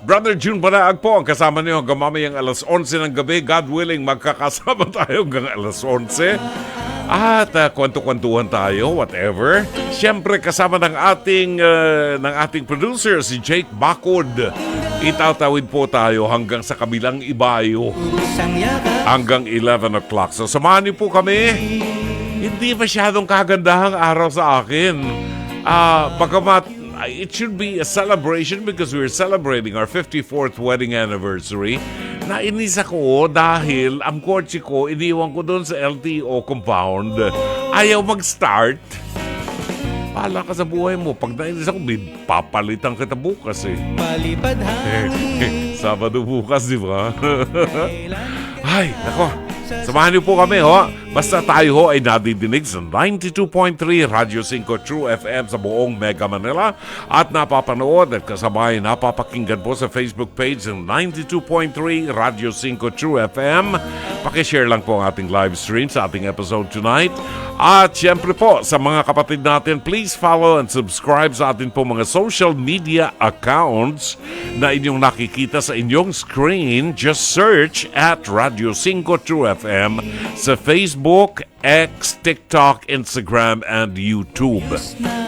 Brother June Banaag po ang kasama niyo hanggang mamayang alas 11 ng gabi. God willing, magkakasama tayo hanggang alas 11. At kwento-kwentuhan tayo, whatever. Siyempre, kasama ng ating producer, si Jake Bacod. Itatawid po tayo hanggang sa kabilang ibayo. Hanggang 11 o'clock. So, samahan niyo po kami. Hindi masyadong kagandahang araw sa akin. Bagamat it should be a celebration because we're celebrating our 54th wedding anniversary. Nainis ako dahil ang kotse ko, iniwan ko doon sa LTO compound. Ayaw mag-start. Pala ka sa buhay mo. Pag nainis ako, papalitan kita bukas eh. Malipad hangin. Sabado bukas, di ba? Ay, nako. Samahan niyo po kami, ho. Basta tayo ho ay nadidinig sa 92.3 Radyo 5 True FM sa buong Mega Manila at napapanood at kasabay napapakinggan po sa Facebook page ng 92.3 Radyo 5 True FM. Pakishare lang po ang ating live stream sa ating episode tonight. At syempre po, sa mga kapatid natin, please follow and subscribe sa ating po mga social media accounts na inyong nakikita sa inyong screen. Just search at Radio 5 True FM sa Facebook, X, TikTok, Instagram, and YouTube.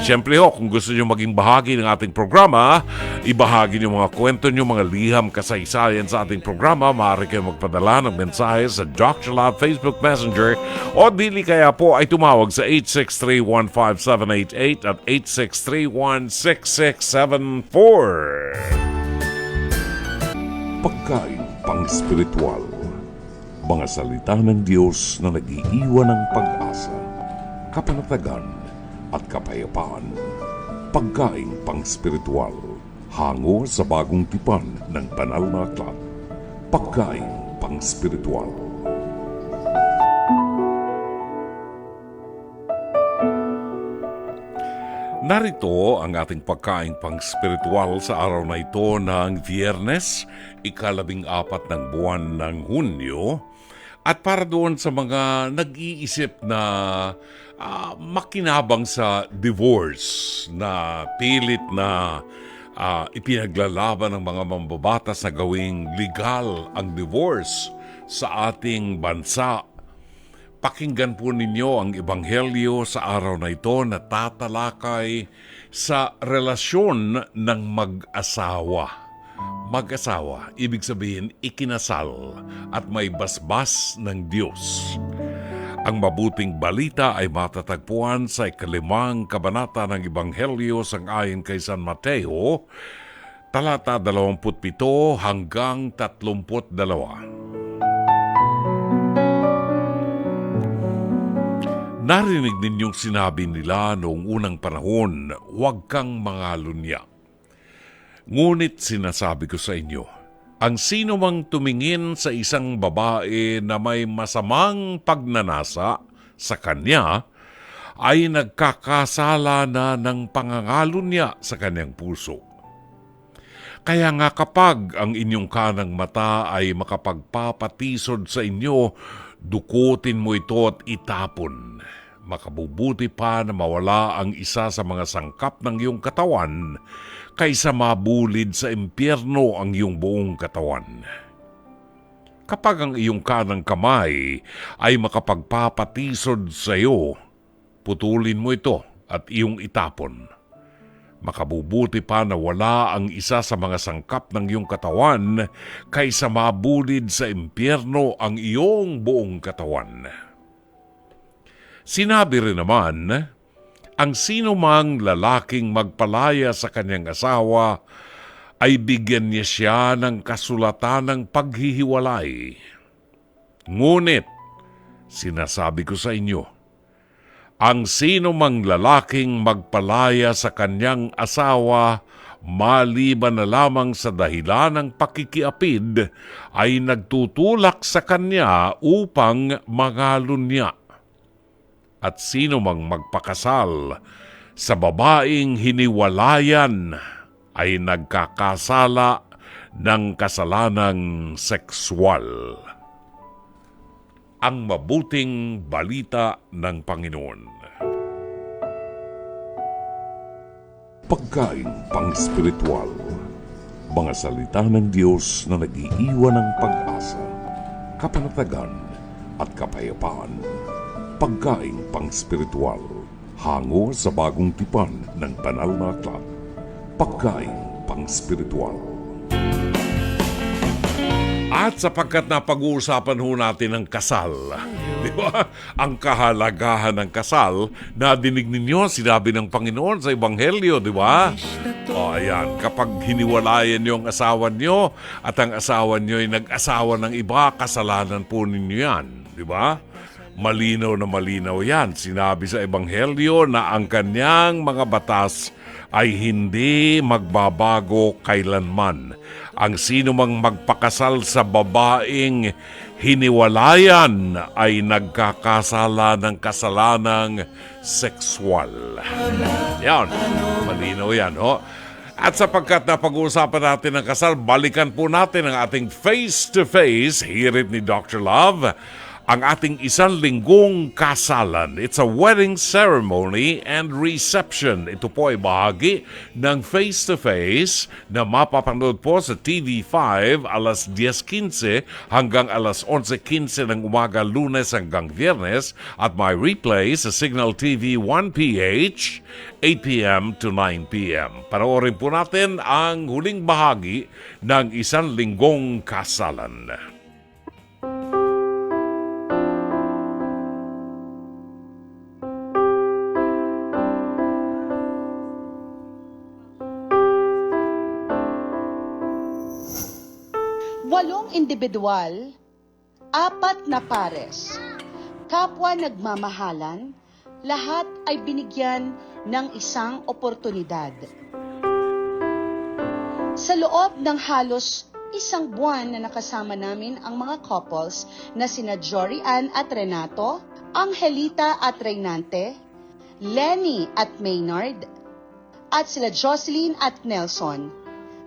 Siyempre ho, kung gusto nyo maging bahagi ng ating programa, ibahagi nyo mga kwento nyo, mga liham kasaysayan sa ating programa, maaari kayo magpadala ng mensahe sa Dr. Lab Facebook Messenger o dili kaya po ay tumawag sa 863-15788 at 863-16674. Pagkain pang-spiritual. Mga salita ng Diyos na nag-iiwan ng pag-asa, kapanatagan at kapayapaan. Pagkain pang-spiritual. Hango sa bagong tipan ng banal na aklat. Pagkain pang-spiritual. Narito ang ating pagkain pang-spiritual sa araw na ito ng Biyernes, ika-14 ng buwan ng Hunyo. At para doon sa mga nag-iisip na makinabang sa divorce, na pilit na ipinaglalaban ng mga mambabatas na gawing legal ang divorce sa ating bansa, pakinggan po ninyo ang Ebanghelyo sa araw na ito na tatalakay sa relasyon ng mag-asawa. Mag-asawa, ibig sabihin ikinasal at may basbas ng Diyos. Ang mabuting balita ay matatagpuan sa 5 kabanata ng Ebanghelyo sang-ayon kay San Mateo, talata 27 hanggang 32. Narinig ninyong sinabi nila noong unang panahon, huwag kang mangalunya. Ngunit sinasabi ko sa inyo, ang sino mang tumingin sa isang babae na may masamang pagnanasa sa kanya, ay nagkakasala na ng pangangalunya sa kanyang puso. Kaya nga kapag ang inyong kanang mata ay makapagpapatisod sa inyo, dukutin mo ito at itapon. Makabubuti pa na mawala ang isa sa mga sangkap ng iyong katawan kaysa mabulid sa impyerno ang iyong buong katawan. Kapag ang iyong kanang kamay ay makapagpapatisod sa iyo, putulin mo ito at iyong itapon. Makabubuti pa na wala ang isa sa mga sangkap ng iyong katawan kaysa mabulid sa impyerno ang iyong buong katawan. Sinabi rin naman, ang sino mang lalaking magpalaya sa kanyang asawa ay bigyan niya siya ng kasulatan ng paghihiwalay. Ngunit, sinasabi ko sa inyo, ang sino mang lalaking magpalaya sa kanyang asawa maliban na lamang sa dahilan ng pakikiapid ay nagtutulak sa kanya upang mangalunya. At sino mang magpakasal sa babaeng hiniwalayan ay nagkakasala ng kasalanang sexual. Ang mabuting balita ng Panginoon. Pagkain pang-spiritual. Mga salita ng Diyos na nag-iiwan ng pag-asa, kapanatagan at kapayapaan. Pagkaing pang-spiritual, hango sa bagong tipan ng banal na aklat. Pagkaing pang-spiritual. At sapagkat napag-uusapan ho natin ang kasal, di ba? Ang kahalagahan ng kasal, nadinig ninyo, sinabi ng Panginoon sa Ebanghelyo, di ba? O ayan, kapag hiniwalayan niyo ang asawa niyo at ang asawa niyo ay nag-asawa ng iba, kasalanan po ninyo yan, di ba? Malinaw na malinaw yan. Sinabi sa Ebanghelyo na ang kanyang mga batas ay hindi magbabago kailanman. Ang sino mang magpakasal sa babaeng hiniwalayan ay nagkakasala ng kasalanang sexual. Yan, malinaw yan, ho? At sapagkat napag-uusapan natin ang kasal, balikan po natin ang ating face-to-face, hirit ni Dr. Love, ang ating isang linggong kasalan. It's a wedding ceremony and reception. Ito po ay bahagi ng face-to-face na mapapanood po sa TV5 alas 10:15 hanggang alas 11:15 ng umaga, Lunes hanggang Biyernes, at may replay sa Signal TV 1PH 8 p.m. to 9 p.m. Panoorin po natin ang huling bahagi ng isang linggong kasalan. Walong individual, 4 na pares, kapwa nagmamahalan, lahat ay binigyan ng isang oportunidad. Sa loob ng halos 1 buwan na nakasama namin ang mga couples na sina Jory Ann at Renato, Angelita at Reynante, Lenny at Maynard, at sila Jocelyn at Nelson,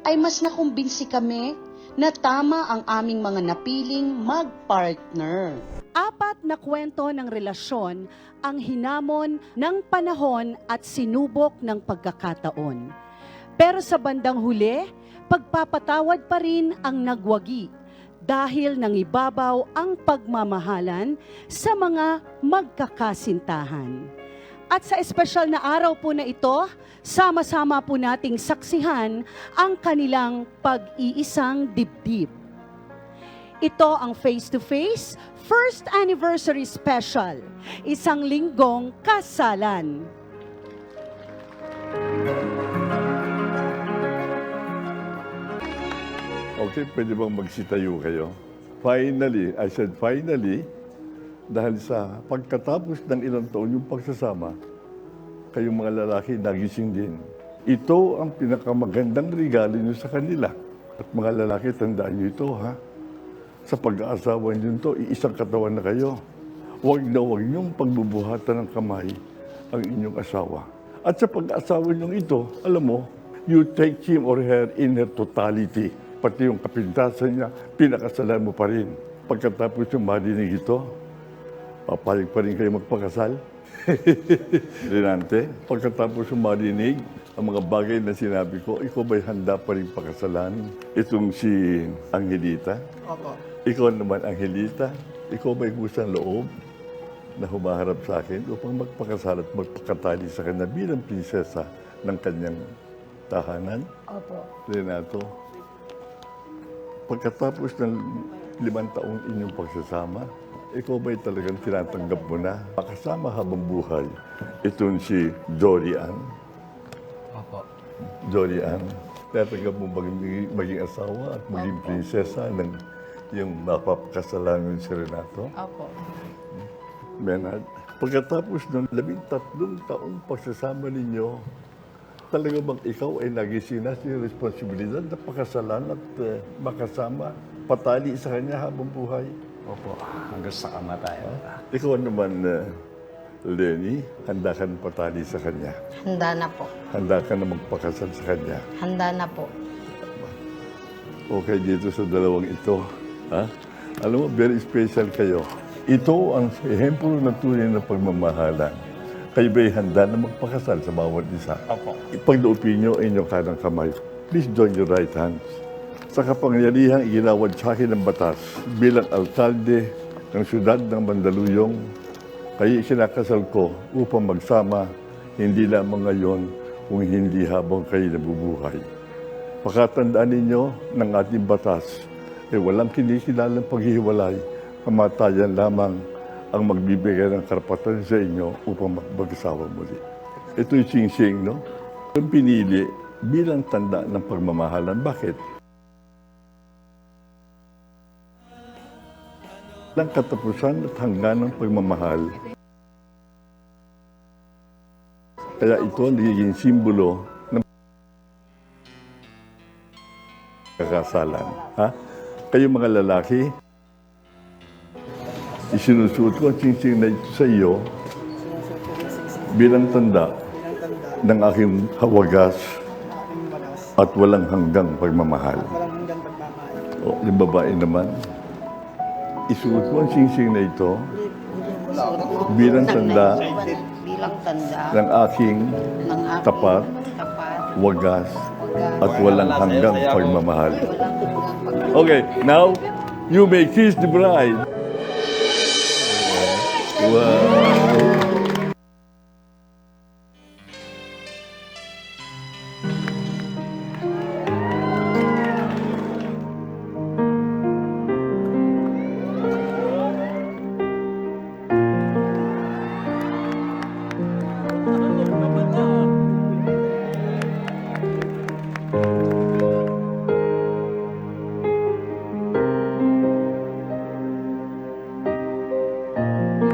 ay mas nakumbinsi kami na tama ang aming mga napiling magpartner. 4 na kwento ng relasyon ang hinamon ng panahon at sinubok ng pagkakataon. Pero sa bandang huli, pagpapatawad pa rin ang nagwagi dahil nangibabaw ang pagmamahalan sa mga magkakasintahan. At sa espesyal na araw po na ito, sama-sama po nating saksihan ang kanilang pag-iisang dibdib. Ito ang face-to-face, first anniversary special, isang linggong kasalan. Okay, pwede bang magsitayo kayo? Finally, I said finally, dahil sa pagkatapos ng ilang taon yung pagsasama, kayong mga lalaki nagising din. Ito ang pinakamagandang regalo nyo sa kanila. At mga lalaki, tandaan nyo ito, ha? Sa pag-aasawa nyo ito, iisang katawan na kayo. Huwag na huwag nyong pagbubuhatan ng kamay ang inyong asawa. At sa pag-aasawa nyo ito, alam mo, you take him or her in her totality. Pati yung kapintasan niya, pinakasalan mo pa rin. Pagkatapos yung marinig ito, papayag pa rin kayo magpakasal? Renante, pagkatapos yung marinig, ang mga bagay na sinabi ko, ikaw ba'y handa pa rin pakasalan? Itong si Angelita? Opo. Ikaw naman, Angelita, ikaw ba'y kusang loob na humaharap sa akin upang magpakasal at magpakatali sa kanya bilang prinsesa ng kanyang tahanan? Opo. Renato, pagkatapos ng 5 taong inyong pagsasama, ikaw ba'y talagang tinatanggap mo na makasama habang buhay itong si Jory Ann? Opo. Jory Ann, tinatanggap mo maging asawa at maging prinsesa ng yung mapapakasalan si Renato? Opo. Menard, pagkatapos ng 13 taong pagsasama ninyo, talaga bang ikaw ay nagising na sa responsibilidad na pakasalan at makasama, patali sa kanya habang buhay? Opo, hanggang sa kamatayan. Ikaw naman, Lenny, handa ka na patali sa kanya? Handa na po. Handa ka na magpakasal sa kanya? Handa na po. Okay, dito sa dalawang ito, ha? Alam mo, very special kayo. Ito ang ehemplo ng tunay na pagmamahalan. Kayo ba'y handa na magpakasal sa bawat isa? Opo. Ipagloopin nyo inyong kanang kamay. please join your right hands. Sa kapangyarihang iginawad sa akin ng batas bilang alkalde ng siyudad ng Mandaluyong, kayo isinakasal ko upang magsama hindi lamang ngayon kung hindi habang kayo nabubuhay. Pakatandaan ninyo ng ating batas ay walang kinikilalang paghihiwalay, kamatayan lamang ang magbibigay ng karapatan sa inyo upang mag-asawa muli. Ito'y sing-sing, no? Yung pinili bilang tanda ng pagmamahalan. Bakit? Lang katapusan at hanggan ng pagmamahal. Kaya ito ang nagiging simbolo ng kakasalan. Ha? Kayo mga lalaki, isinusuot ko ang sing-sing na ito sa iyo bilang tanda ng aking hawagas at walang hanggang pagmamahal. O, yung babae naman, isuot mo ang sing-sing na ito bilang tanda Bilang tanda ng aking ng aking tapat, wagas, at walang hanggang pagmamahal. Okay, now, you may kiss the bride. Wow.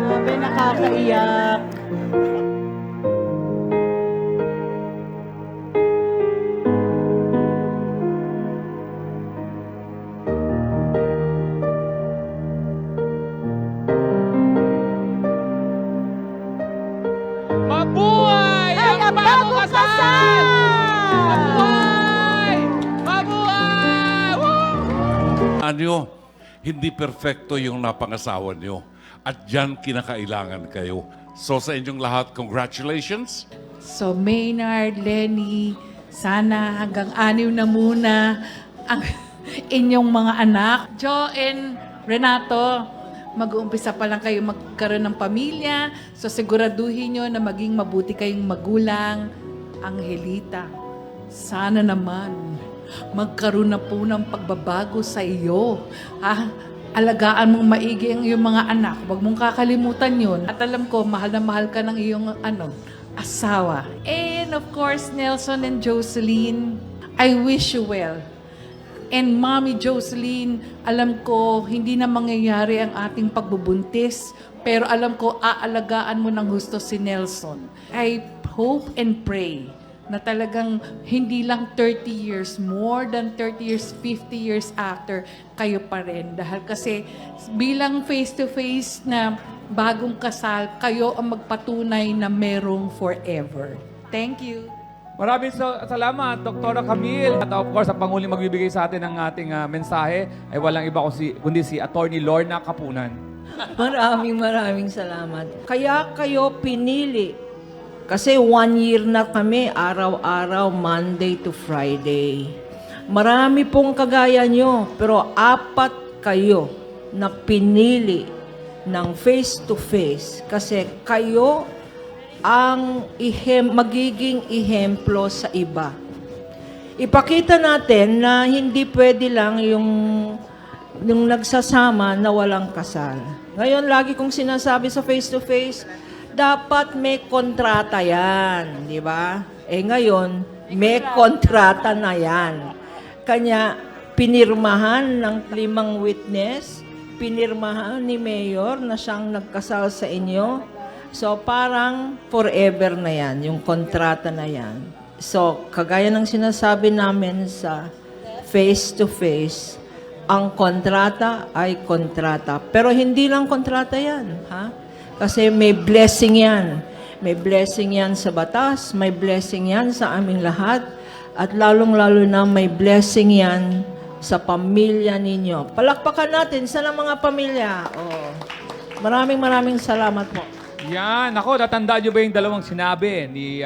Grabe, nakakaiyak. Mabuhay ang bagong kasal! Mabuhay! Mabuhay! Woo! Anyo, hindi perfecto yung napangasawa nyo. At dyan kinakailangan kayo. So sa inyong lahat, congratulations. So Maynard, Lenny, sana hanggang 6 na muna ang inyong mga anak. Jo and Renato, mag-uumpisa pa lang kayo magkaroon ng pamilya. So siguraduhin nyo na maging mabuti kayong magulang. Angelita, sana naman magkaroon na po ng pagbabago sa iyo. Ha? Alagaan mong maigi ang iyong mga anak. Huwag mong kakalimutan yun. At alam ko, mahal na mahal ka ng iyong asawa. And of course, Nelson and Jocelyn, I wish you well. And Mommy Jocelyn, alam ko, hindi na mangyayari ang ating pagbubuntis. Pero alam ko, aalagaan mo ng gusto si Nelson. I hope and pray na talagang hindi lang 30 years, more than 30 years, 50 years after, kayo pa rin. Dahil kasi bilang face-to-face na bagong kasal, kayo ang magpatunay na merong forever. Thank you. Maraming salamat, Dr. Camille. At of course, ang Pangulong magbibigay sa atin ng ating mensahe ay walang iba kundi si Attorney Lorna Capunan. Maraming salamat. Kaya kayo pinili. Kasi 1 year na kami, araw-araw, Monday to Friday. Marami pong kagaya nyo, pero 4 kayo na pinili ng face-to-face. Kasi kayo ang magiging ihemplo sa iba. Ipakita natin na hindi pwede lang yung nagsasama na walang kasal. Ngayon, lagi kong sinasabi sa face-to-face, dapat may kontrata yan, di ba? Ngayon, may kontrata na yan. Kanya, pinirmahan ng 5 witness, pinirmahan ni Mayor na siyang nagkasal sa inyo. So, parang forever na yan, yung kontrata na yan. So, kagaya ng sinasabi namin sa face-to-face, ang kontrata ay kontrata. Pero hindi lang kontrata yan, ha? Kasi may blessing yan. May blessing yan sa batas, may blessing yan sa aming lahat, at lalong-lalo na may blessing yan sa pamilya ninyo. Palakpakan natin sa mga pamilya. Oh. Maraming salamat po. Yan, ako, natandaan nyo ba yung dalawang sinabi ni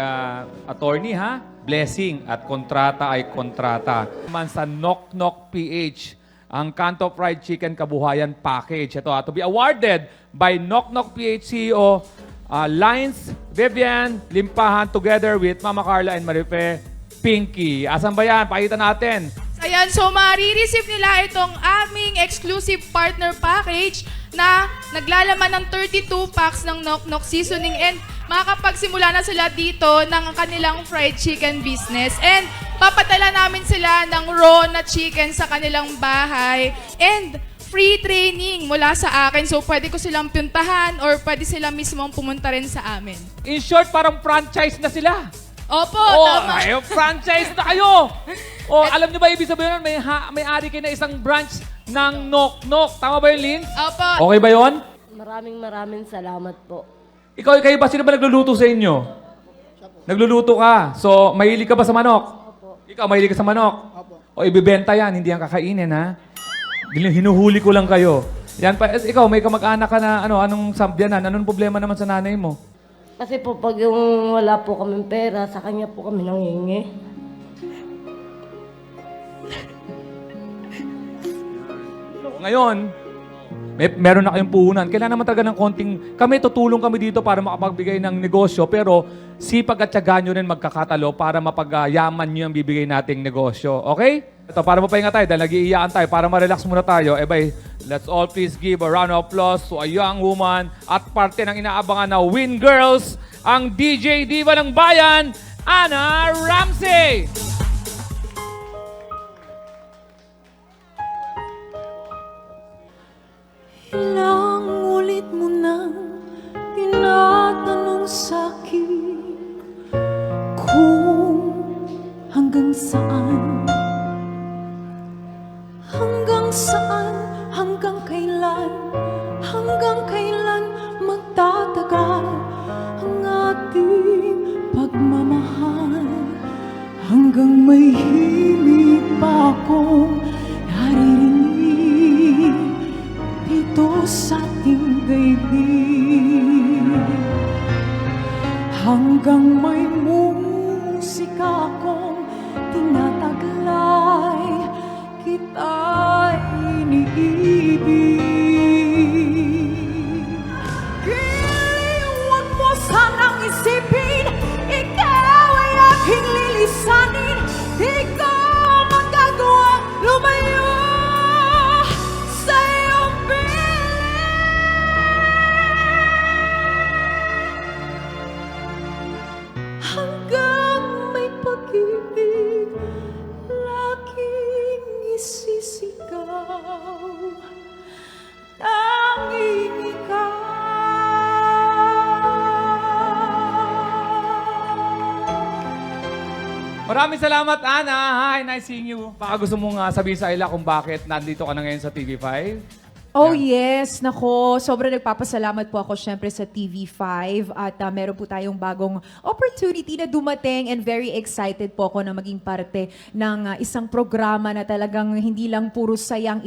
attorney, ha? blessing at kontrata ay kontrata. Man sa Knock Knock PH, ang Kanto Fried Chicken Kabuhayan Package. Ito to be awarded by Knock Knock PH CEO Lines, Vivian, Limpahan together with Mama Carla and Marife Pinky. Asan ba yan? Pakita natin. Ayan, so marireceive nila itong aming exclusive partner package na naglalaman ng 32 packs ng Knock Knock Seasoning and makakapagsimula na sila dito ng kanilang fried chicken business. And papadala namin sila ng raw na chicken sa kanilang bahay. And free training mula sa akin. So pwede ko silang puntahan or pwede sila mismong pumunta rin sa amin. In short, parang franchise na sila. Opo, tama. Ay, franchise na kayo! Alam niyo ba ibig sabihin nun? May-ari kayo na isang branch ng Knock Knock. Tama ba yun, Lynn? Opo. Okay ba yun? Maraming salamat po. Kayo ba? Sino ba nagluluto sa inyo? Nagluluto ka. So, mahilig ka ba sa manok? Opo. Ikaw, mahilig ka sa manok? Opo. O ibibenta yan, hindi yan kakainin, ha? Hinuhuli ko lang kayo. Yan pa, ikaw, may kamag-anak ka na, anong sabyanan? Anong problema naman sa nanay mo? Kasi po pag yung wala po kaming pera, sa kanya po kami nangingi. Ngayon, meron na kayong puhunan. Kailangan naman talaga ng konting... tutulong kami dito para makapagbigay ng negosyo, pero sipag at tiyaga nyo rin magkakatalo para mapagyaman nyo ang bibigay nating negosyo. Okay? Ito, para mapahinga tayo, dahil nag-iiyaan tayo, para ma-relax muna tayo, let's all please give a round of applause to a young woman at parte ng inaabangan na Win Girls, ang DJ Diva ng Bayan, Ana Ramsey! Ilang ulit mo nang tinatanong sa'kin kung hanggang saan, hanggang kailan magtatagal ang ating pagmamahal, hanggang may himig pa akong naririnig dito sa ating daigdig, hanggang may musika akong tinataglay, kita'y iniibig. Huwag mo sanang isipin, ikaw ay aking lilisanin, di ko magagawang lumayo sa iyong hanggang may pag-ibig, laging isisigaw, tanging ikaw. Maraming salamat, Ana. Hi, nice seeing you. Baka gusto mong sabihin sa Ayla kung bakit nandito ka na ngayon sa TV5? Oh yes, nako, sobrang nagpapasalamat po ako syempre sa TV5 at meron po tayong bagong opportunity na dumating and very excited po ako na maging parte ng isang programa na talagang hindi lang puro sayang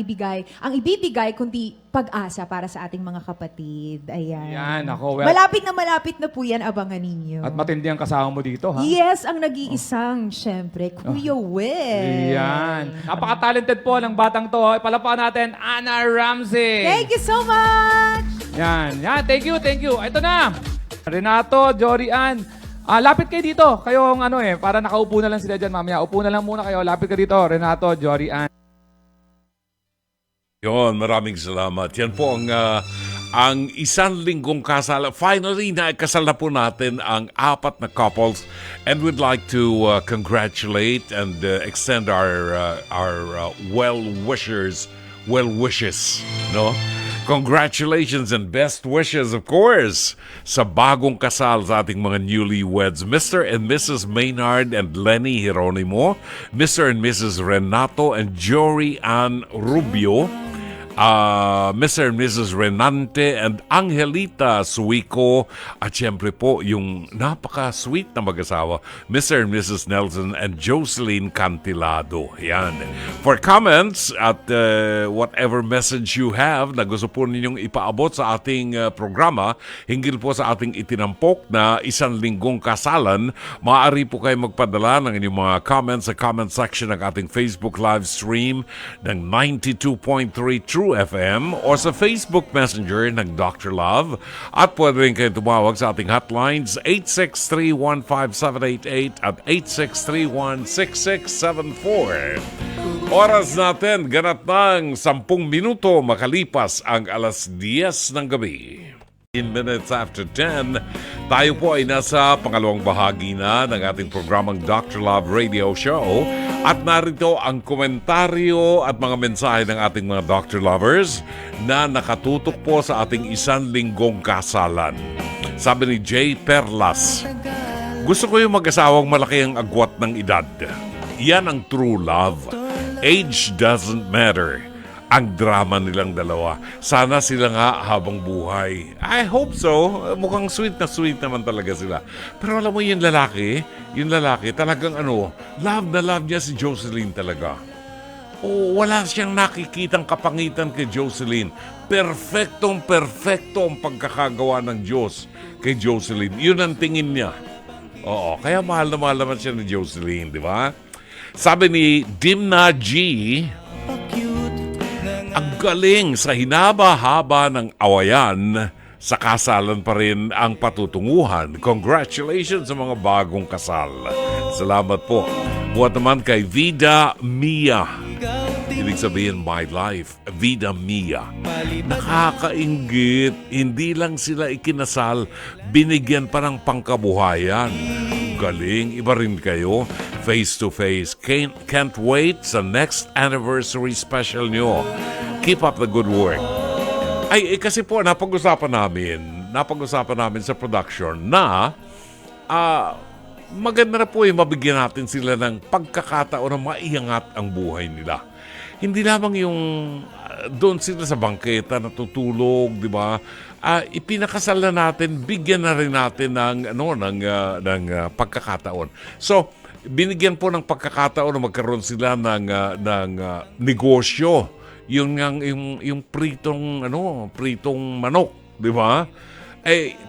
ang ibibigay kundi pag-asa para sa ating mga kapatid. Ayan. Yan, ako. Well, malapit na po yan, abangan ninyo. at matindi ang kasama mo dito, ha? Yes, ang nag-iisang, syempre, Kuya Will. Yan. Napaka-talented po ng batang to. Palapakan natin, Ana Ramsey. Thank you so much! Yan. Thank you. Ito na. Renato, Jory Ann. Lapit kayo dito. Kayong para nakaupo na lang sila dyan mamaya. Upo na lang muna kayo. Lapit ka dito. Renato, Jory Ann. Yon, maraming salamat. Yan po ang isang linggong kasal. Finally, nakasal na po natin ang 4 na couples, and we'd like to congratulate and extend our well wishes, no? Congratulations and best wishes, of course, sa bagong kasal sa ating mga newlyweds, Mr. and Mrs. Maynard and Lenny Hieronimo, Mr. and Mrs. Renato and Jory Ann Rubio, Mr. and Mrs. Renante and Angelita Suico, at syempre po yung napaka-sweet na mag-asawa, Mr. and Mrs. Nelson and Jocelyn Cantilado. Yan. For comments at whatever message you have na gusto po ninyong ipaabot sa ating programa, hinggil po sa ating itinampok na isang linggong kasalan, maaari po kayo magpadala ng inyong mga comments sa comment section ng ating Facebook live stream ng 92.3 True FM o sa Facebook Messenger ng Dr. Love, at pwede rin kayo tumawag sa ating hotlines 863-15788 at 863-16674. Oras natin ganat ng 10 minuto makalipas ang alas 10 ng gabi. 15 minutes after 10, tayo po ay nasa pangalawang bahagi na ng ating programang Dr. Love Radio Show, at narito ang komentaryo at mga mensahe ng ating mga Dr. Lovers na nakatutok po sa ating isang linggong kasalan. Sabi ni Jay Perlas, gusto ko yung mag-asawang malaki ang agwat ng edad. Yan ang true love. Age doesn't matter. Ang drama nilang dalawa. Sana sila nga habang buhay. I hope so. Mukhang sweet naman talaga sila. Pero alam mo yung lalaki talagang love na love niya si Jocelyn talaga. Wala siyang nakikitang kapangitan kay Jocelyn. Perfecto ang pagkakagawa ng Diyos kay Jocelyn. Yun ang tingin niya. Oo, kaya mahal na mahal naman siya ni Jocelyn, di ba? Sabi ni Dimna G, ang galing sa hinaba-haba ng awayan, sa kasalan pa rin ang patutunguhan. Congratulations sa mga bagong kasal. Salamat po. Buhat naman kay Vida Mia. Ibig sabihin, my life. Vida Mia. Nakakainggit. Hindi lang sila ikinasal, binigyan pa ng pangkabuhayan. Galing. Iba rin kayo. Face to face. Can't wait sa next anniversary special nyo. Keep up the good work. Kasi po, napag-usapan namin sa production na maganda na po yung mabigyan natin sila ng pagkakataon na maiangat ang buhay nila. Hindi lamang yung doon sila sa bangketa natutulog, di ba? Ipinakasal na natin, bigyan na rin natin ng pagkakataon. So, binigyan po ng pagkakataon na magkaroon sila ng negosyo. Yung pritong manok, di ba?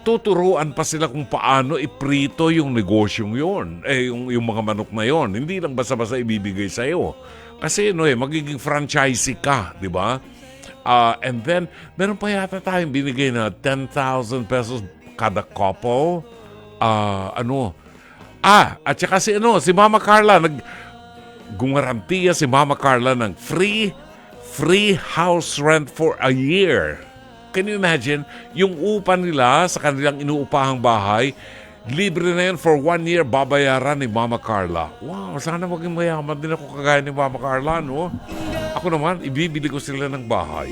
Tuturuan pa sila kung paano iprito yung negosyong yon. Yung mga manok na yon, hindi lang basta-basta ibibigay sa iyo. Kasi magiging franchisee ka, di ba? And then meron pa yata tayong binigay na 10,000 pesos kada couple. At saka si Mama Carla, gumarantiya si Mama Carla ng free house rent for a year. Can you imagine? Yung upa nila sa kanilang inuupahang bahay, libre na yun for 1 year, babayaran ni Mama Carla. Wow, sana maging mayaman din ako kagaya ni Mama Carla, no? Ako naman, ibibili ko sila ng bahay.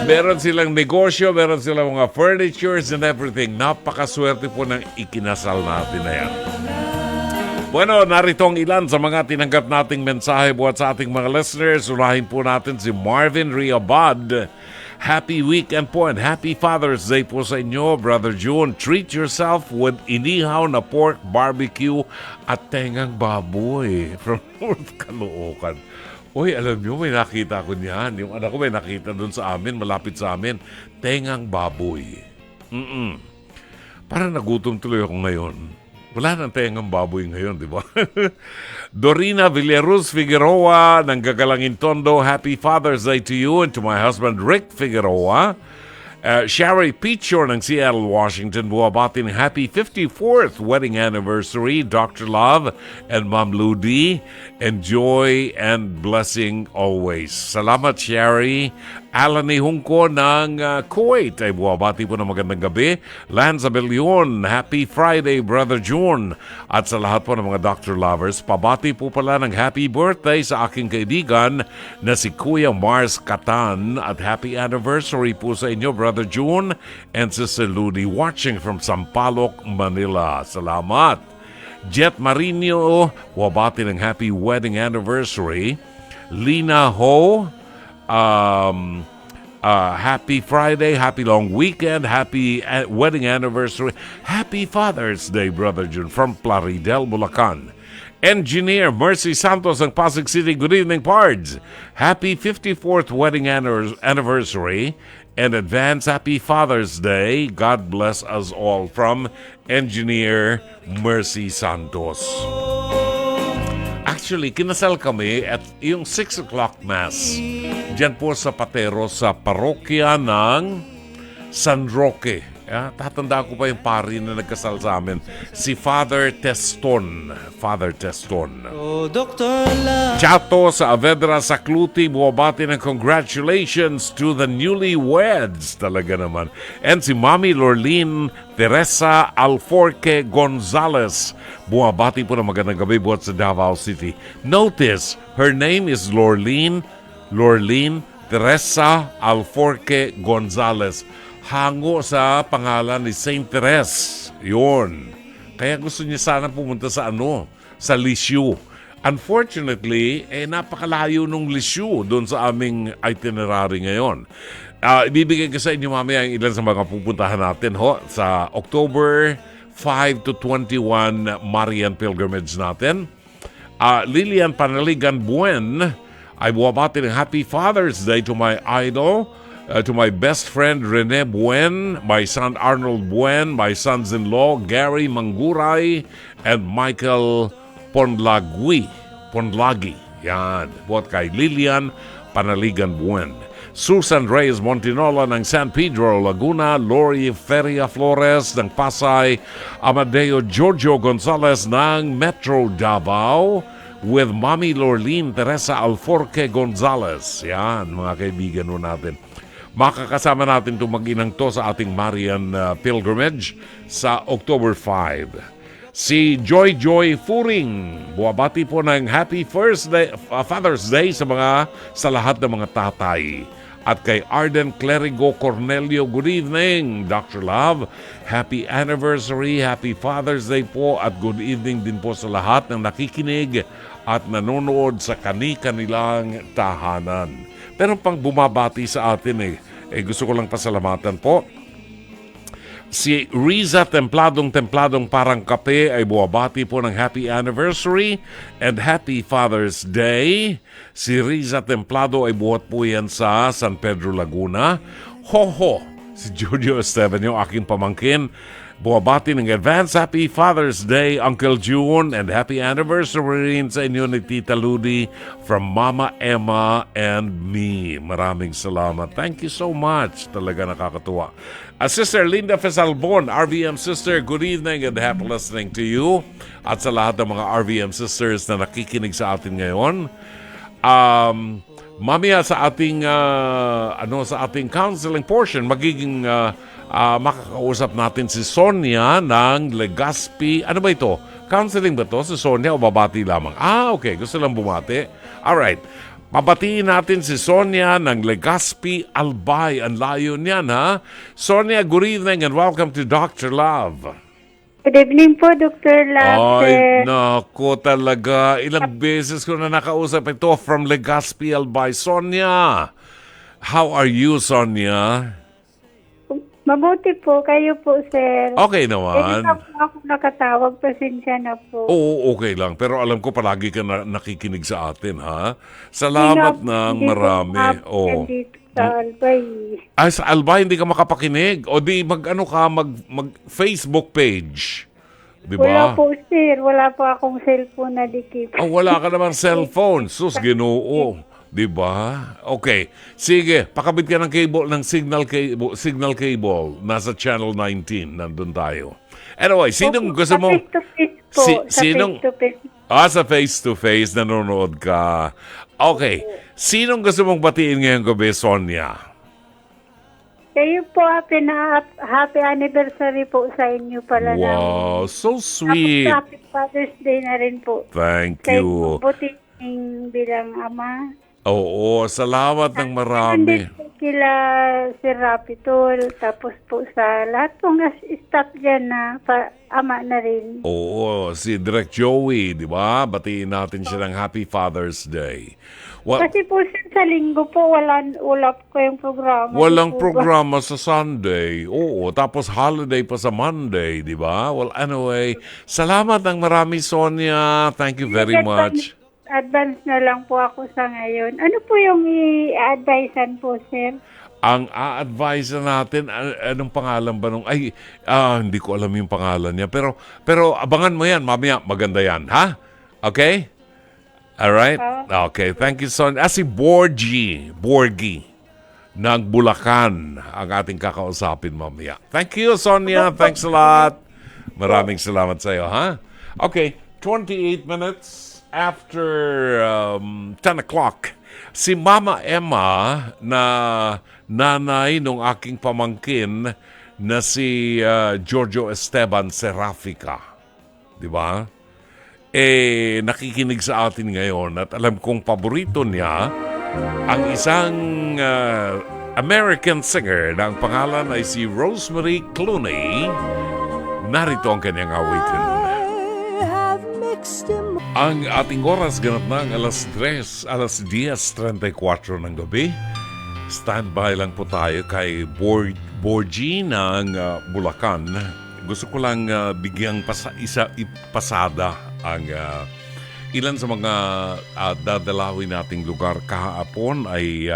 Meron silang negosyo, meron silang mga furnitures and everything. Napakaswerte po ng ikinasal natin na yan. Bueno, narito ang ilan sa mga tinanggap nating mensahe buhat sa ating mga listeners. Unahin po natin si Marvin Riabad. Happy weekend po and happy Father's Day po sa inyo, Brother June. Treat yourself with inihaw na pork barbecue at tengang baboy from North Caloocan. Uy, alam nyo, may nakita ko niyan. Yung anak ko may nakita doon sa amin, malapit sa amin. Tengang baboy. Parang nagutom tuloy ako ngayon. Wala nang tengang baboy ngayon, di ba? Dorina Villaruz Figueroa ng Gagalangin Tondo, happy Father's Day to you and to my husband Rick Figueroa. Sherry Pichor ng Seattle, Washington, buwabati ng happy 54th wedding anniversary, Dr. Love and Ma'am Ludi. Enjoy and blessing always. Salamat, Sherry. Alan Hungko ng Kuwait ay buwabati po ng magandang gabi. Lanza Belion, happy Friday, Brother June. At sa lahat po ng mga Dr. Lovers, pabati po pala ng happy birthday sa aking kaibigan na si Kuya Mars Catan at happy anniversary po sa inyo, Brother June and Sister Ludi, watching from Sampaloc, Manila. Salamat. Jet Marino, wabati ng happy wedding anniversary Lina Ho. Happy Friday, happy long weekend, happy wedding anniversary, happy Father's Day, Brother June, from Plaridel, Bulacan. Engineer Mercy Santos ng Pasig City, good evening, Pards. Happy 54th wedding anniversary and advance happy Father's Day. God bless us all, from Engineer Mercy Santos. Actually, kinasal kami at yung 6 o'clock mass. Diyan po sa Patero sa parokya ng San Roque. Tatanda ko pa yung pari na nagkasal sa amin. Si Father Teston. Father Teston. Chato sa Avedra sa Cluti, buwabati ng congratulations to the newlyweds. Talaga naman. And si Mami Lorlene Teresa Alforque Gonzalez. Buwabati po ng magandang gabi buhat sa Davao City. Notice, her name is Lorlene Teresa Alforque Gonzalez. Hango sa pangalan ni Saint Therese. Yun. Kaya gusto niya sana pumunta sa sa Lisieux. Unfortunately, napakalayo nung Lisieux doon sa aming itinerary ngayon. Ibibigay ko sa inyo mamaya ang ilan sa mga pupuntahan natin sa October 5 to 21 Marian Pilgrimage natin. Lilian Panaligan Buen ay buwabati ng Happy Father's Day to my idol, to my best friend Rene Buen, my son Arnold Buen, my sons-in-law Gary Manguray, and Michael Ponlagi. Yan. Buhat kay Lilian Panaligan Buen. Susan Reyes Montinola ng San Pedro, Laguna, Lori Feria Flores ng Pasay, Amadeo Giorgio Gonzalez ng Metro Davao, with Mami Lorlene Teresa Alforque Gonzalez. Yan, mga kaibigan natin. Makakasama natin itong mag-inang to sa ating Marian Pilgrimage sa October 5. Si Joy Furing, buwabati po ng Happy Father's Day sa lahat ng mga tatay. At kay Arden Clerigo Cornelio, good evening, Dr. Love. Happy anniversary, happy Father's Day po, at good evening din po sa lahat ng nakikinig at nanonood sa kanilang tahanan. Pero pang bumabati sa atin gusto ko lang pasalamatan po. Si Riza Templadong Parang Kape ay buwabati po ng happy anniversary and happy Father's Day. Si Riza Templado ay buhat po yan sa San Pedro, Laguna. Si Giorgio Esteban, yung aking pamangkin, buwabati ng advance happy Father's Day, Uncle June, and happy anniversary rin sa inyo ni Tita Ludi from Mama Emma and me. Maraming salamat. Thank you so much. Talaga nakakatuwa. Sister Linda Fesalbon, RVM sister, good evening and happy listening to you. At sa lahat ng mga RVM sisters na nakikinig sa atin ngayon. Mamaya sa ating sa ating counseling portion, magiging makakausap natin si Sonia ng Legazpi. Ano ba ito? Counseling ba ito? Si Sonia o babati lamang? Okay. Gusto lang bumati. Alright. Mabatiin natin si Sonia ng Legazpi Albay. Ang layo niyan, ha? Sonia, good evening and welcome to Dr. Love. Good evening po, Dr. Love. Ay, naku talaga. Ilang beses ko na nakausap ito from Legazpi Albay. Sonia, how are you, Sonia? Mabuti po. Kayo po, sir. Okay naman. Hindi na po ako nakatawag. Pasensya na po. Oo, okay lang. Pero alam ko palagi ka nakikinig sa atin, ha? Salamat ng marami. Dito sa Albay. Sa Albay, hindi ka makapakinig? O di mag-Facebook page? Diba? Wala po, sir. Wala po akong cellphone na dikit. Wala ka namang cellphone. Sus, Ginoo. Diba? Okay. Sige, pakabit ka ng cable, ng signal cable. Nasa channel 19. Nandun tayo. Anyway, sinong gusto mo? Sa face-to-face po. Sa face-to-face, nanonood ka. Okay. Sinong gusto mong batiin ngayong gabi, Sonia? Kayo po, happy anniversary po sa inyo pala. Wow, so sweet. Happy Father's Day na rin po. Thank you. Buti bilang ama. Oo, salamat ng marami. Nandito kila Sir Rapitol, tapos po sa lahat pong staff dyan na ama na rin. Oo, si Direk Joey, di ba? Batiin natin siya ng Happy Father's Day. Kasi po sa linggo po, wala po kayong programa. Walang Di po ba? programa sa Sunday. Oo, tapos holiday pa sa Monday, di ba? Well, anyway, salamat ng marami, Sonia. Thank you very much. Advance na lang po ako sa ngayon. Ano po yung i-advisean po, sir? Ang a-advise natin, anong pangalan ba nung, hindi ko alam yung pangalan niya. Pero abangan mo yan, mamaya, maganda yan, ha? Okay? Alright? Okay, thank you, Sonia. Si Borgie ng Bulacan ang ating kakausapin mamaya. Thank you, Sonia. Thanks a lot. Maraming salamat sa iyo, ha? Okay, 28 minutes after 10 o'clock. Si Mama Emma na nanay nung aking pamangkin na si Giorgio Esteban Serafica. Di ba? Nakikinig sa atin ngayon at alam kong paborito niya ang isang American singer na ang pangalan ay si Rosemary Clooney. Narito ang kanyang awitin. Ang ating oras ganap na ang alas 10:34 ng gabi. Standby lang po tayo kay Borgie ng Bulacan. Gusto ko lang bigyang ipasada ang ilan sa mga dadalawin nating lugar. Kahapon ay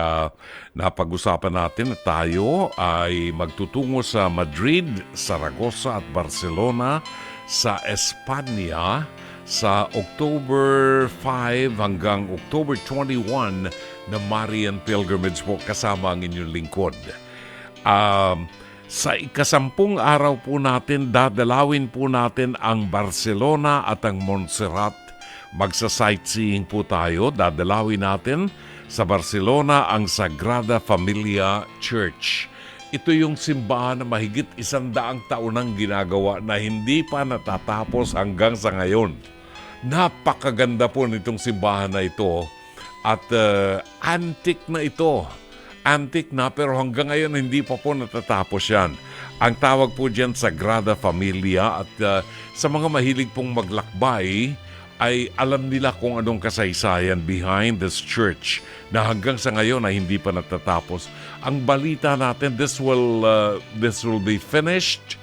napag-usapan natin na tayo ay magtutungo sa Madrid, Saragossa at Barcelona sa Espanya sa October 5 hanggang October 21 na Marian Pilgrimage po kasama ang inyong lingkod. Sa ikasampung araw po natin, dadalawin po natin ang Barcelona at ang Montserrat. Magsa-sightseeing po tayo. Dadalawin natin sa Barcelona ang Sagrada Familia Church. Ito yung simbahan na mahigit 100 taon nang ginagawa na hindi pa natatapos hanggang sa ngayon. Napakaganda po nitong simbahan na ito at antique na ito. Antique na pero hanggang ngayon hindi pa po natatapos yan. Ang tawag po dyan Sagrada Familia at sa mga mahilig pong maglakbay ay alam nila kung anong kasaysayan behind this church na hanggang sa ngayon ay hindi pa natatapos. Ang balita natin, this will be finished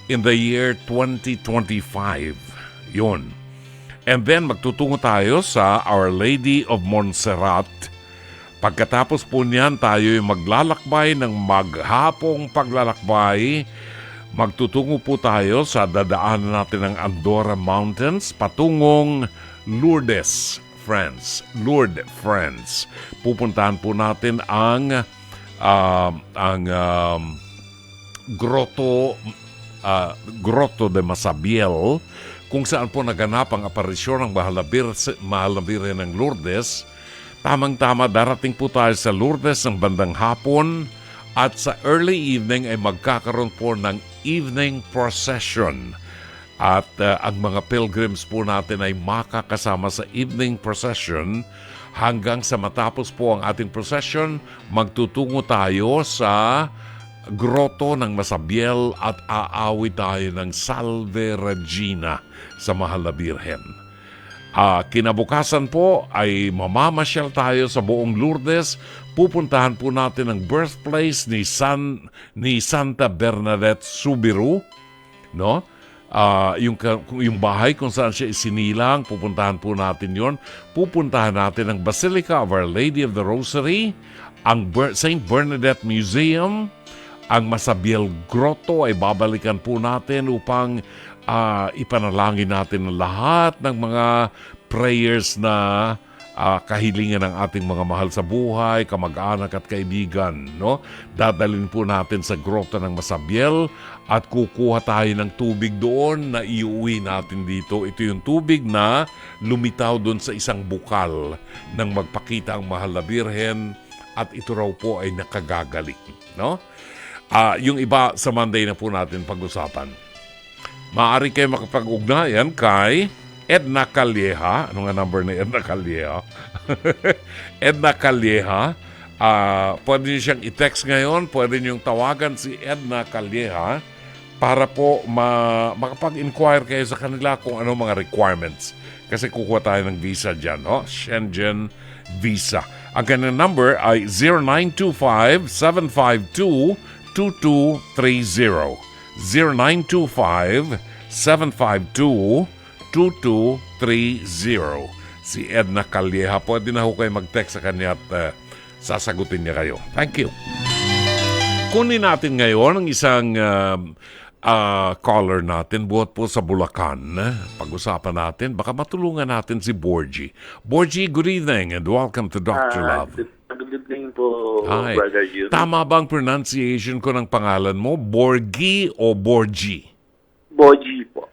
in the year 2025. Yun. And then magtutungo tayo sa Our Lady of Montserrat. Pagkatapos po niyan, tayo ay maglalakbay ng maghapong paglalakbay. Magtutungo po tayo sa dadaanan natin ng Andorra Mountains patungong Lourdes, France. Lourdes, France. Pupuntahan po natin ang Grotto de Masabiel, kung saan po naganap ang aparisyon ng Mahalabir ng Lourdes. Tamang-tama, darating po tayo sa Lourdes ng bandang hapon at sa early evening ay magkakaroon po ng evening procession. At ang mga pilgrims po natin ay makakasama sa evening procession hanggang sa matapos po ang ating procession, magtutungo tayo sa Grotto ng Masabiel at aawi tayo ng Salve Regina sa Mahal na Birhen. Kinabukasan po ay mamamasyal tayo sa buong Lourdes. Pupuntahan po natin ang birthplace ni Santa Bernadette Soubirous, no? Yung bahay kung saan siya isinilang, pupuntahan po natin yon. Pupuntahan natin ang Basilica of Our Lady of the Rosary, ang St. Bernadette Museum, ang Masabiel Grotto ay babalikan po natin upang ipanalangin natin ang lahat ng mga prayers na kahilingan ng ating mga mahal sa buhay, kamag-anak at kaibigan. No? Dadalhin po natin sa Grotto ng Masabiel at kukuha tayo ng tubig doon na iuwi natin dito. Ito yung tubig na lumitaw doon sa isang bukal nang magpakita ang Mahal na Birhen at ito raw po ay nakagagaling. No? Yung iba sa Monday na po natin pag-usapan. Maaari kayo makapag-ugnayan kay Edna Calleja. Ano nga number ni Edna Calleja? Edna Calleja Pwede niyo siyang i-text ngayon, pwede niyong tawagan si Edna Calleja para po makapag-inquire kayo sa kanila kung ano mga requirements. Kasi kukuha tayo ng visa dyan, no? Schengen visa. Ang kanyang number ay 0925-752-2230. 0925-752-2230. Si Edna Calleja, pwede na ho kayo mag-text sa kanya at sasagutin niya kayo. Thank you. Kunin natin ngayon ang isang caller natin buhat po sa Bulacan. Pag-usapan natin, baka matulungan natin si Borgie. Borgie, good evening and welcome to Dr. Love. Good evening po, Hi. Brother June. Tama bang pronunciation ko ng pangalan mo? Borgie o Borgie? Boji po.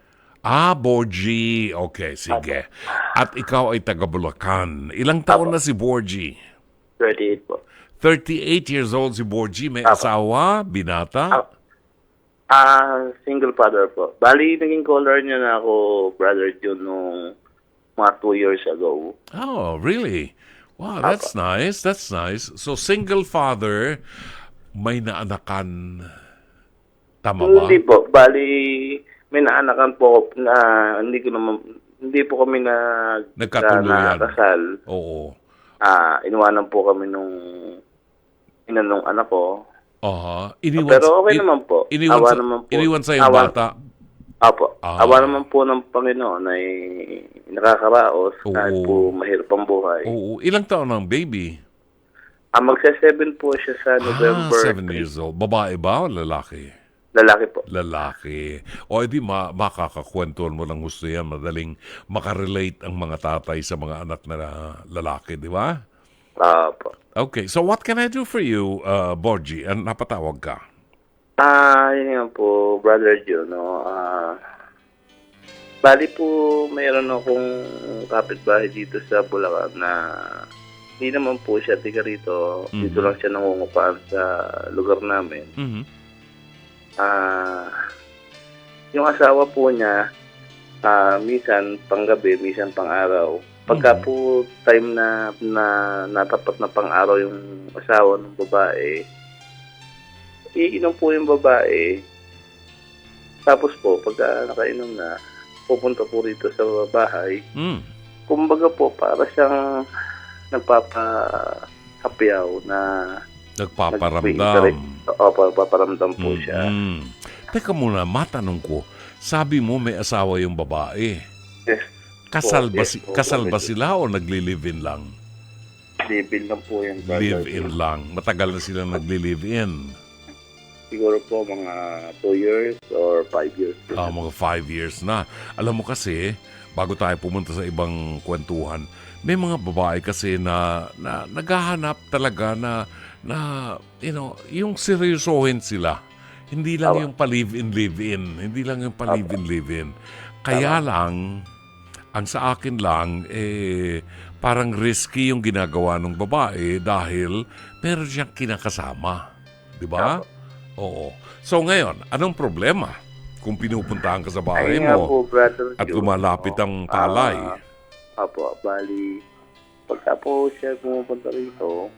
Borgie. Okay, sige. At ikaw ay taga Bulacan. Ilang taon na si Borgie? 38 po. 38 years old si Borgie. May asawa? Binata? Single father po. Bali, naging caller niya na ako, Brother June, nung mga 2 years ago. Oh, really? Wow, that's nice. That's nice. So, single father, may naanakan. Tama ba? Hindi po. Bali, may naanakan po na hindi po kami Nagkatuluyan. nakasal. Oo. Iniwanan po kami nung anak ko. Pero okay naman po. Iniwan sa yung bata. Apo. Awa naman po ng Panginoon ay nakakaraos kahit po mahirap ang buhay. Oo. Ilang taon ang baby? Magsa-7 po siya sa November. 7 years old. Babae ba o lalaki? Lalaki po. Lalaki. O edi makakakwentuhan mo lang gusto yan. Madaling makarelate ang mga tatay sa mga anak na lalaki, di ba? Apo. Okay. So what can I do for you, Borgie? Napatawag ka? Yun nga po, Brother Joe, no? Bali po, mayroon akong kapitbahay dito sa Bulacan na hindi naman po siya tiga rito. Dito lang siya nangungupaan sa lugar namin. Yung asawa po niya, minsan panggabi, minsan pang-araw. Pagka po time na natapat na pang-araw yung asawa ng babae, iinom po yung babae. Tapos po, pagka nakainom na, pupunta po rito sa bahay. Kumbaga po, para siyang nagpapahapyaw na nagpaparamdam. Paparamdam po siya. Teka muna, matanong ko. Sabi mo may asawa yung babae. Yes. Kasal ba sila o nagli-live-in lang? Live-in lang po yan. Live-in lang. Matagal na silang nagli-live-in. Siguro po mga 2 years or 5 years. Mga 5 years na. Alam mo kasi, bago tayo pumunta sa ibang kwentuhan, may mga babae kasi na naghahanap talaga na yung seryosohin sila. Hindi lang yung pa-live-in. Hindi lang yung pa-live-in. Kaya lang, ang sa akin lang, parang risky yung ginagawa ng babae dahil meron siyang kinakasama. Di ba? Oo. So ngayon, anong problema kung pinupuntahan ka sa bahay mo at lumalapit ang palay? Apo, bali, pagka po siya pumupunta rito,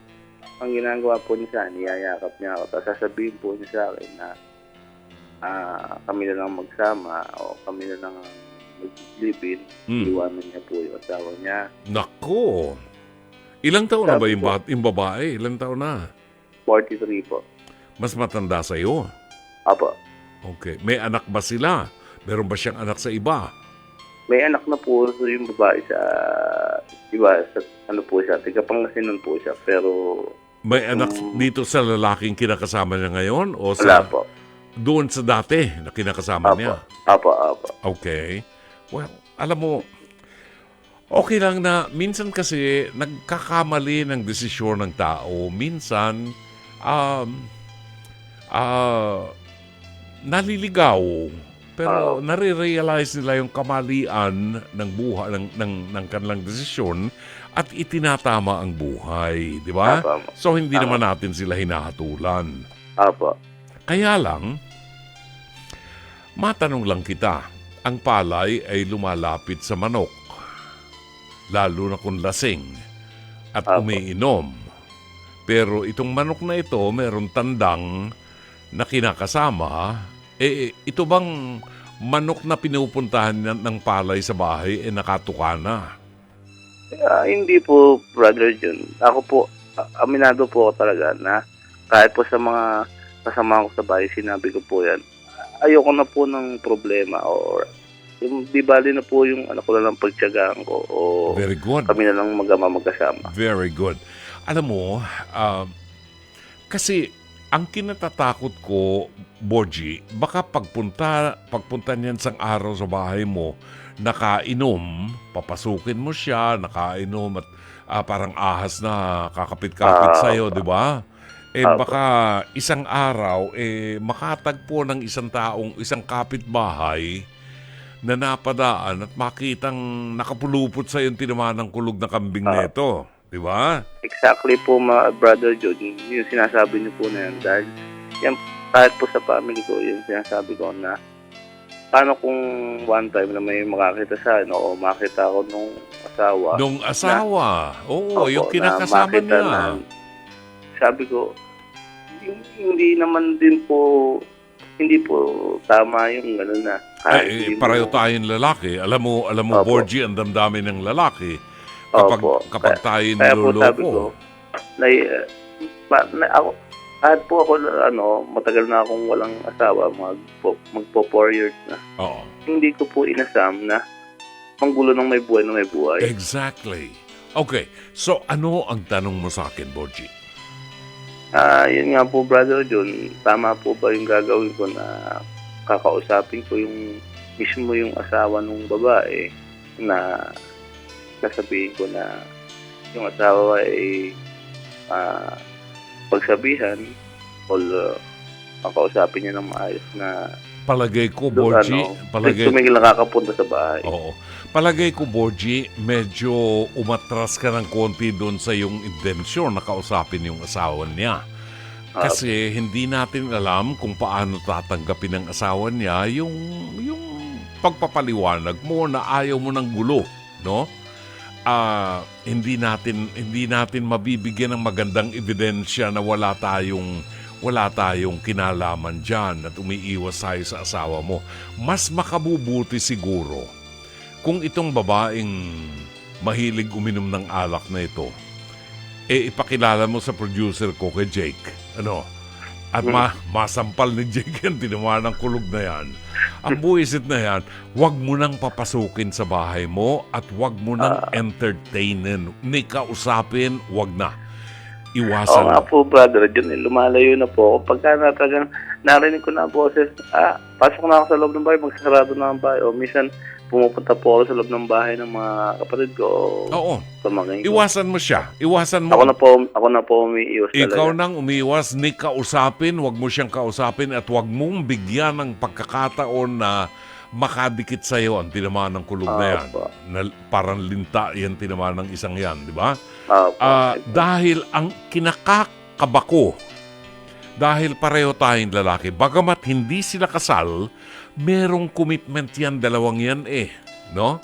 ang ginagawa po niya, niyayakap niya ako. Tapos sasabihin po niya sa akin na kami na lang magsama o kami na lang mag-live-in. Iwanan niya po yung asawa niya. Nako! Ilang taon na ba yung babae? Ilang taon na? 43 po. Mas matanda sa'yo? Apo. Okay. May anak ba sila? Meron ba siyang anak sa iba? May anak na po yung babae sa iba. Po siya? Tiga-Pangasinan po siya. Pero may anak dito sa lalaking kinakasama niya ngayon? O wala po. Doon sa dati na kinakasama niya? Apo. Okay. Well, alam mo, okay lang na minsan kasi nagkakamali ng desisyon ng tao. Minsan, naliligaw. Pero nare-realize nila yung kamalian ng buhay, ng kanilang desisyon at itinatama ang buhay. Di ba? So, hindi naman natin sila hinahatulan. Apo. Kaya lang, matanong lang kita, ang palay ay lumalapit sa manok, lalo na kung lasing at umiinom. Pero itong manok na ito, meron tandang na kinakasama. Ito bang manok na pinupuntahan ng palay sa bahay, nakatuka na? Hindi po, Brother John. Ako po, aminado po ako talaga na kahit po sa mga kasama ko sa bahay, sinabi ko po yan. Ayoko na po ng problema or yung di bali na po yung ko na lang pagtiyagaan ko o Very good. kami na lang magkasama. Very good. Alam mo, kasi ang kinatatakot ko, Borgie, baka pagpunta niyan sang araw sa bahay mo, nakainom, papasukin mo siya, nakainom at parang ahas na kakapit-kapit sa'yo, di ba? Baka isang araw, makatagpo ng isang kapitbahay na napadaan at makitang nakapulupot sa yung tinamaan ng kulog na kambing nito. Di ba? Exactly po, Brother John, yung sinasabi niyo po na yan. Dahil yan, kahit po sa family ko, yung sinasabi ko na paano kung one time na may makakita sa o makita ko nung asawa. Nung asawa? Oo, yung kinakasama niya. Sabi ko, hindi po tama yung gano'n na. Pareho tayong lalaki. Alam mo, Borgie, ang damdamin ng lalaki. Kapag tayo niloloko. Kahit po ako, matagal na akong walang asawa, magpo 4 years na. Oo. Hindi ko po inasam na manggulo ng may buhay na may buhay. Exactly. Okay, so ano ang tanong mo sa akin, Borgie? Yun nga po, Brother John, tama po ba yung gagawin ko na kakausapin ko yung mismo yung asawa ng babae na sasabihin ko na yung asawa ay pagsabihan o kakausapin niya ng maayos na palagay ko, Borgie, tumigil nakakapunta sa bahay. Oo. Palagay ko, Borgie, medyo umatras ka ng konti doon sa yung intensyon na kausapin yung asawa niya. Kasi hindi natin alam kung paano tatanggapin ng asawa niya yung pagpapaliwanag mo na ayaw mo ng gulo, no? Hindi natin mabibigyan ng magandang ebidensya na wala tayong kinalaman dyan at umiiwas tayo sa asawa mo. Mas makabubuti siguro kung itong babaeng mahilig uminom ng alak na ito, ipakilala mo sa producer ko kay Jake. At masampal ni Jake yan, tinamaan ng kulog na yan. Ang buwisit na yan, wag mo nang papasukin sa bahay mo at wag mo nang entertainin. Ni kausapin, wag na. Iwasan. Oo nga po, Brother John, lumalayo na po ako. Pagka narinig ko na ang boses, pasok na ako sa loob ng bahay, magsasarado na ang bahay. O minsan, pumupunta po ako sa loob ng bahay ng mga kapatid ko. Oo. Pamangkin ko. Iwasan mo siya. Iwasan mo. Ako na po umiiwas talaga. Ikaw nang umiwas, ni kausapin, wag mo siyang kausapin at wag mong bigyan ng pagkakataon na makadikit sa iyo ang tinamaan ng kulog na yan. Na parang linta yan tinamaan ng isang yan, di ba? Dahil ang kinakakabako, dahil pareho tayong lalaki, bagamat hindi sila kasal, merong commitment yan, dalawang yan no?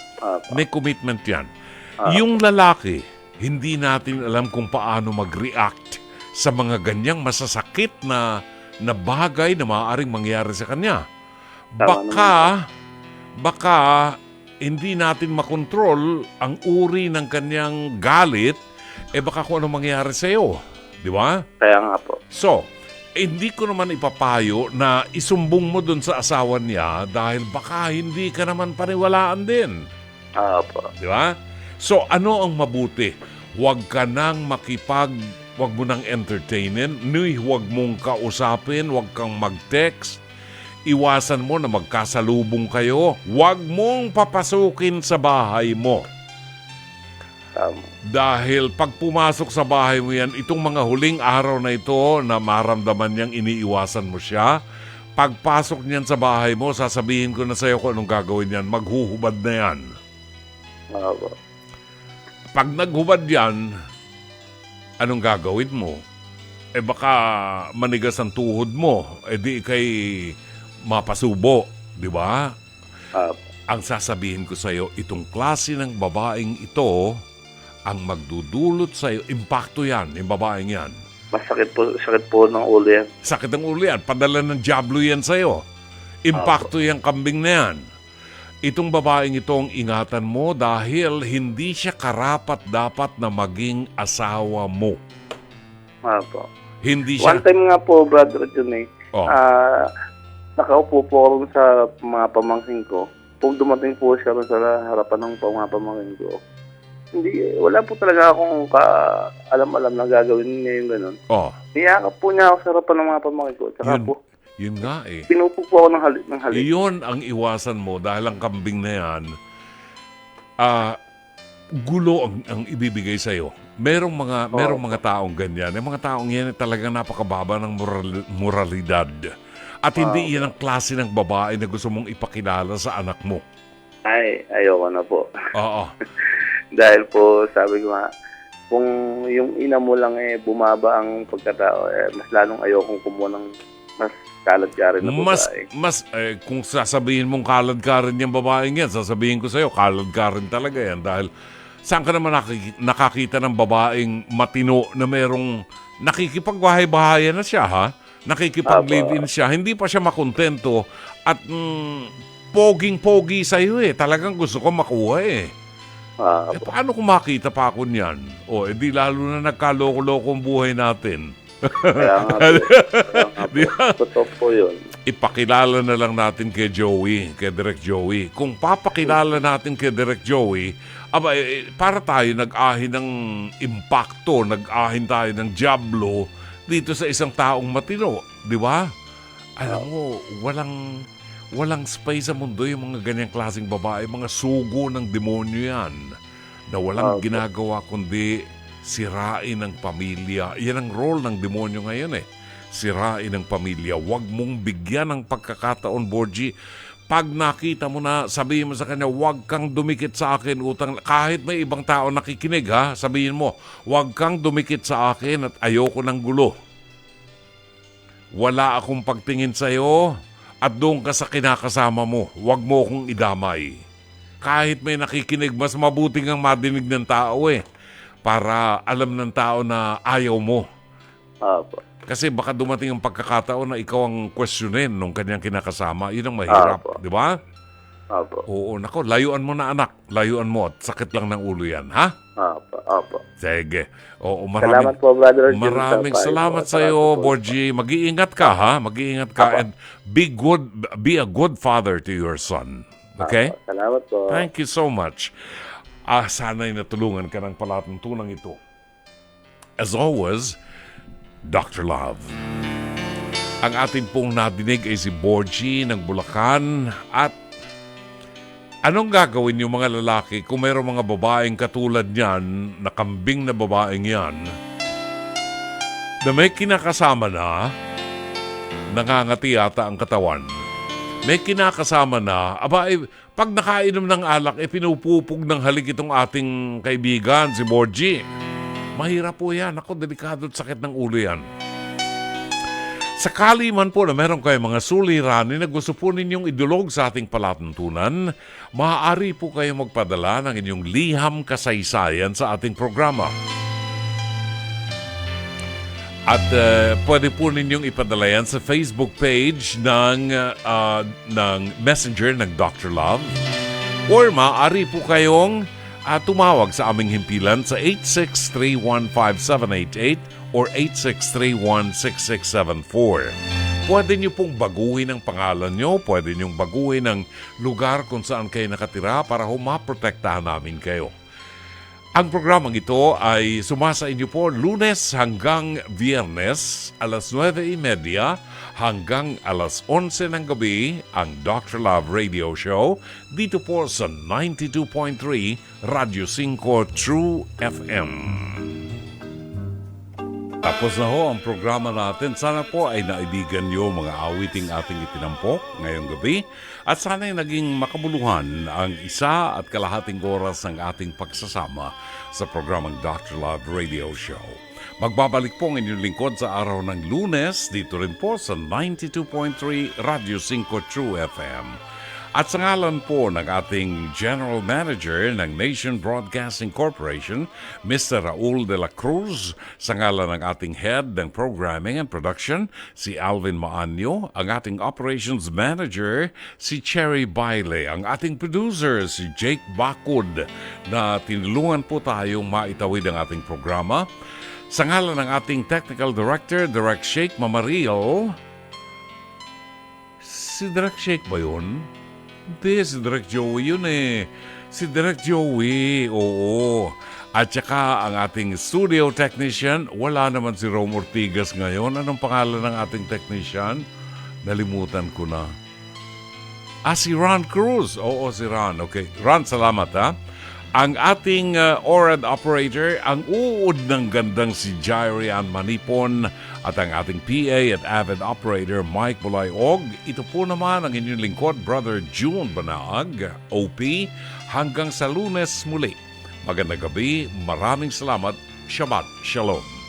May commitment yan. Yung lalaki, hindi natin alam kung paano mag-react sa mga ganyang masasakit na bagay na maaaring mangyari sa kanya. Baka hindi natin makontrol ang uri ng kanyang galit, baka kung ano mangyari sa iyo. Di ba? Kaya nga po. So, hindi ko naman ipapayo na isumbong mo dun sa asawa niya dahil baka hindi ka naman paniwalaan din. Di ba? So, ano ang mabuti? Huwag ka nang huwag mo nang entertainin, huwag mong kausapin, huwag kang mag-text. Iwasan mo na magkasalubong kayo. Huwag mong papasukin sa bahay mo. Dahil pag pumasok sa bahay mo yan, itong mga huling araw na ito na maramdaman niyang iniiwasan mo siya, pagpasok niyan sa bahay mo, sasabihin ko na sa'yo kung anong gagawin yan. Maghuhubad na yan. Pag naghubad yan, anong gagawin mo? Baka manigas ang tuhod mo. Di kay mapasubo. Di ba? Ang sasabihin ko sa'yo, itong klase ng babaeng ito, ang magdudulot sa'yo, impacto yan, yung babaeng yan. sakit po ng ulo yan. Sakit ng ulo yan. Padala ng Diablo yan sa'yo. Impacto yung kambing na yan. Itong babaeng itong ingatan mo dahil hindi siya karapat-dapat na maging asawa mo. Opo. Hindi siya... One time nga po, Brother Jun Oh. Nakaupo po ako sa mga pamangkin ko. Kung dumating po siya sa harapan ng mga pamangkin ko, wala po talaga akong alam-alam na gagawin niya yung gano'n. Oh. Niyakap po niya ako sa harapan ng mga pamangkin ko. Tsaka Yun nga eh. Pinupo po ako ng halik. Iyon ang iwasan mo dahil ang kambing na yan, gulo ang ibibigay sa'yo. Merong mga taong ganyan. Yung mga taong yan talagang napakababa ng moralidad. At hindi yan ang klase ng babae na gusto mong ipakilala sa anak mo. Ay, ayoko na po. Oo. Dahil po, sabi ko nga, kung yung ina mo lang bumaba ang pagkatao, mas lalong ayokong kumuha ng mas kalad ka rin na babae. Kung sasabihin mong kalad ka rin yung babaeng yan, sasabihin ko sa'yo, kalad ka rin talaga yan. Dahil saan ka naman nakakita ng babaeng matino na merong nakikipagbahay-bahayan na siya, ha? Nakikipag-live-in siya. Hindi pa siya makontento at poging-pogi sa'yo eh. Talagang gusto ko makuha eh. Paano kung makita pa ako niyan? Di lalo na nagkaloko-loko ang buhay natin. Kaya nga po. Totoo po yun. Ipakilala na lang natin kay Joey, kay Direk Joey. Kung papakilala natin kay Direk Joey, para tayo nag-ahin ng impacto, nag-ahin tayo ng Diablo dito sa isang taong matino. Di ba? Alam mo, walang space sa mundo yung mga ganyang klaseng babae. Mga sugo ng demonyo yan na walang ginagawa kundi sirain ang pamilya. Yan ang role ng demonyo ngayon eh. Sirain ang pamilya. Huwag mong bigyan ng pagkakataon, Borgie. Pag nakita mo na, sabihin mo sa kanya, huwag kang dumikit sa akin, utang. Kahit may ibang tao nakikinig, ha? Sabihin mo, huwag kang dumikit sa akin at ayoko ng gulo. Wala akong pagtingin sa'yo at doon ka sa kinakasama mo. Huwag mo akong idamay. Kahit may nakikinig, mas mabuting ang madinig ng tao eh. Para alam ng tao na ayaw mo. Kasi baka dumating ang pagkakataon na ikaw ang questionin nung kanyang kinakasama. Yun ang mahirap, di ba? Oo, nako, layuan mo na anak. Layuan mo at sakit lang ng ulo yan, ha? Sige. Oo, salamat po, Brother Jim. Maraming salamat sa iyo, Borgie. Mag-iingat ka, ha? Mag-iingat ka and be a good father to your son. Okay? Salamat po. Thank you so much. Sana'y natulungan ka ng palatuntunang ito. As always, Dr. Love. Ang ating pong nadinig ay si Borgie ng Bulacan. At anong gagawin yung mga lalaki kung mayroong mga babaeng katulad niyan, nakambing na babaeng yan, na may kinakasama na, nangangati yata ang katawan. May kinakasama na, pag nakainom ng alak, pinupupog ng halik itong ating kaibigan, si Borgie. Mahirap po yan. Ako, delikado at sakit ng ulo yan. Sakali man po na meron kayo mga suliranin na gusto po ninyong idulog sa ating palatuntunan, maaari po kayo magpadala ng inyong liham kasaysayan sa ating programa. At pwede po ninyong ipadala yan sa Facebook page ng Messenger ng Dr. Love. Or maaari po kayong tumawag sa aming himpilan sa 863-15788 or 863-16674. Pwede nyo pong baguhin ang pangalan nyo, pwede nyo baguhin ang lugar kung saan kayo nakatira para maprotektahan namin kayo. Ang programang ito ay sumasa inyo po Lunes hanggang Biyernes, alas 9:30 hanggang alas 11 ng gabi, ang Dr. Love Radio Show dito po sa 92.3 Radio 5 True FM. Tapos na ho ang programa natin. Sana po ay naibigan niyo mga awiting ating itinampok ngayong gabi. At sana ay naging makabuluhan ang 1.5 oras ng ating pagsasama sa programang Dr. Love Radio Show. Magbabalik po ang inyong lingkod sa araw ng Lunes dito rin po sa 92.3 Radio 5 True FM. At sa ngalan po ng ating General Manager ng Nation Broadcasting Corporation, Mr. Raul de la Cruz, sa ngalan ng ating Head ng Programming and Production, si Alvin Maanyo, ang ating Operations Manager, si Cherry Baile, ang ating producer, si Jake Bakud, na tinulungan po tayong maitawid ang ating programa. Sa ngalan ng ating Technical Director, Direk Sheikh Mamaril. Si Direk Sheikh ba yun? Hindi, si Direk Joey yun eh. Si Direk Joey, oo. At saka ang ating studio technician, wala naman si Rome Ortigas ngayon. Anong pangalan ng ating technician? Nalimutan ko na. Si Ron Cruz. Oo, si Ron. Okay. Ron, salamat ha. Ang ating ORAD operator, ang uod ng gandang si Jairian Manipon at ang ating PA at AVID operator Mike Bulayog. Ito po naman ang inyong lingkod, Brother June Banaag, OP. Hanggang sa Lunes muli. Magandang gabi, maraming salamat. Shabbat Shalom.